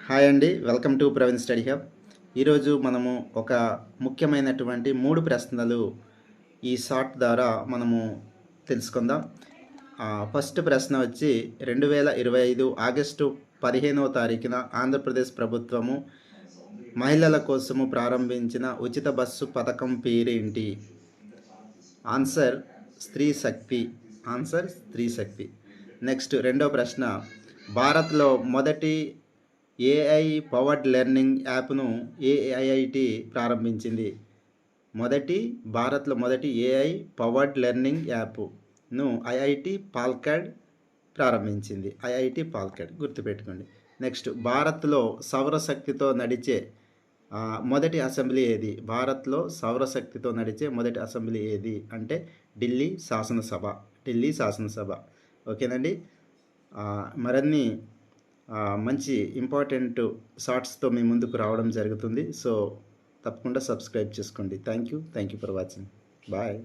Hi అండి. Welcome to Praveen study hub. ఈరోజు మనము ఒక ముఖ్యమైనటువంటి 3 ప్రశ్నలు ఈ షార్ట్ ద్వారా మనము తెలుసుకుందాం. ఫస్ట్ ప్రశ్న వచ్చి 2025 ఆగస్టు 15వ తారీఖున ఆంధ్రప్రదేశ్ ప్రభుత్వము మహిళల కోసము ప్రారంభించిన ఉచిత బస్సు పథకం పేరేంటి? ఆన్సర్ స్త్రీ శక్తి. ఆన్సర్ స్త్రీ శక్తి. నెక్స్ట్ రెండో ప్రశ్న, భారత్లో మొదటి ఏఐ పవర్డ్ లెర్నింగ్ యాప్ను ఏ ఐఐటి ప్రారంభించింది? భారత్లో మొదటి ఏఐ పవర్డ్ లెర్నింగ్ యాప్ను ఐఐటి పాల్కాడ్ ప్రారంభించింది. ఐఐటి పాల్కాడ్ గుర్తుపెట్టుకోండి. నెక్స్ట్, భారత్లో సౌరశక్తితో నడిచే మొదటి అసెంబ్లీ ఏది? భారత్లో సౌరశక్తితో నడిచే మొదటి అసెంబ్లీ ఏది అంటే ఢిల్లీ శాసనసభ. ఢిల్లీ శాసనసభ. ఓకేనండి. మరిన్ని మంచి ఇంపార్టెంట్ షార్ట్స్తో మీ ముందుకు రావడం జరుగుతుంది. సో తప్పకుండా సబ్స్క్రైబ్ చేసుకోండి. Thank you for watching. Bye.